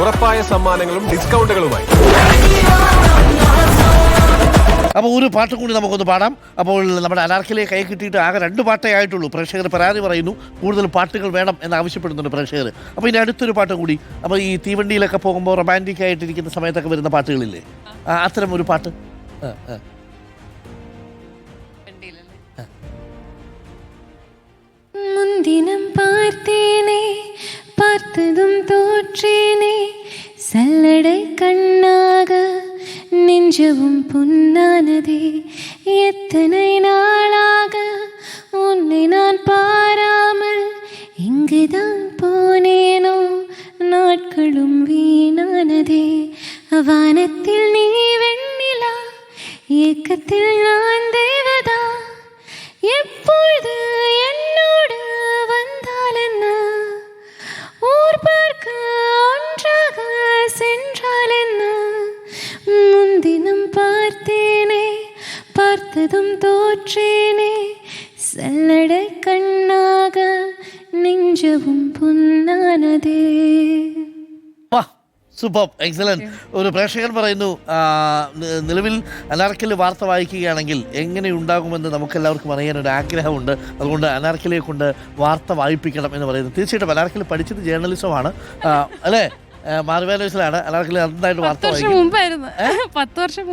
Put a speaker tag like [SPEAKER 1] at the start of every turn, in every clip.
[SPEAKER 1] ഉറപ്പായ സമ്മാനങ്ങളും ഡിസ്കൗണ്ടുകളുമായി.
[SPEAKER 2] അപ്പോൾ ഒരു പാട്ട് കൂടി നമുക്കൊന്ന് പാടാം. അപ്പോൾ നമ്മുടെ അനാർക്കലിയെ കൈ കിട്ടിയിട്ട് ആകെ 2 പാട്ടേ ആയിട്ടുള്ളൂ. പ്രേക്ഷകർ പരാതി പറയുന്നു, കൂടുതൽ പാട്ടുകൾ വേണം എന്ന് ആവശ്യപ്പെടുന്നുണ്ട് പ്രേക്ഷകർ. അപ്പോൾ ഇനി അടുത്തൊരു പാട്ട് കൂടി. അപ്പോൾ ഈ തീവണ്ടിയിലൊക്കെ പോകുമ്പോൾ റൊമാൻറ്റിക് ആയിട്ടിരിക്കുന്ന സമയത്തൊക്കെ വരുന്ന പാട്ടുകളില്ലേ, അത്തരം ഒരു പാട്ട്.
[SPEAKER 3] முன்தினம் பார்த்தேனே பார்த்ததும் தோற்றேனே சல்லடை கண்ணாக நெஞ்சவும் புண்ணானதே எத்தனை நாளாக உன்னை நான் பாராமல் எங்குதான் போனேனோ நாட்களும் வீணானதே வானத்தில் நீ வெண்ணிலா ஏக்கத்தில் நான் தேவதா எப்பொழுது என்னோடு வந்தால் என்ன ஊர் பார்க்க ஒன்றாக சென்றால் என்ன முன்தினம் பார்த்தேனே பார்த்ததும் தோற்றேனே சல்லடை கண்ணாக நெஞ்சவும் புண்ணானதே.
[SPEAKER 2] Super, excellent. ഒരു പ്രേക്ഷകൻ പറയുന്നു, നിലവിൽ അനാർക്കലി വാർത്ത വായിക്കുകയാണെങ്കിൽ എങ്ങനെയുണ്ടാകുമെന്ന് നമുക്കെല്ലാവർക്കും അറിയാനൊരു ആഗ്രഹമുണ്ട്. അതുകൊണ്ട് അനാർക്കലിയെ കൊണ്ട് വാർത്ത വായിപ്പിക്കണം എന്ന് പറയുന്നു. തീർച്ചയായിട്ടും അനാർക്കലി പഠിച്ചത് ജേർണലിസമാണ് അല്ലേ? മാർവേലസിലാണ് അനാർക്കലി നന്നായിട്ട് വാർത്ത വായിക്കും.
[SPEAKER 3] 10 വർഷം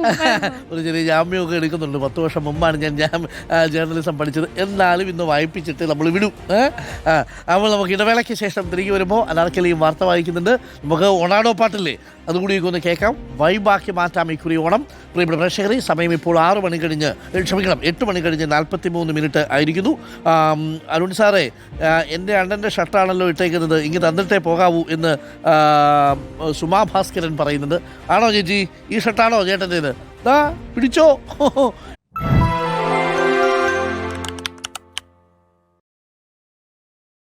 [SPEAKER 2] ഒരു ചെറിയ ജാമ്യമൊക്കെ എടുക്കുന്നുണ്ട്. 10 വർഷം മുമ്പാണ് ഞാൻ ജേർണലിസം പഠിച്ചത്. എന്നാലും ഇന്ന് വായിപ്പിച്ചിട്ട് നമ്മൾ വിടും. അപ്പോൾ നമുക്ക് ഇടവേളയ്ക്ക് ശേഷം തിരികെ വരുമ്പോൾ അനാർക്കലിയും വാർത്ത വായിക്കുന്നുണ്ട്. നമുക്ക് ഓണാടോ പാട്ടില്ലേ, അതുകൂടി ഒന്ന് കേൾക്കാം. വൈബാക്കി മാറ്റാം ഇക്കുറി ഓണം. പ്രിയപ്പെട്ട പ്രേക്ഷകരെ, സമയം ഇപ്പോൾ 8 മണി കഴിഞ്ഞ് 43 ആയിരിക്കുന്നു. അരുൺ സാറേ, എൻ്റെ അണ്ണൻ്റെ ഷർട്ടാണല്ലോ ഇട്ടേക്കുന്നത്, ഇങ്ങ് തന്നിട്ടേ പോകാവൂ എന്ന് സുമാ ഭാസ്കരൻ പറയുന്നുണ്ട്. ആണോ ചേച്ചി? ഈ ഷർട്ടാണോ ചേട്ടൻ്റേത്? പിടിച്ചോ.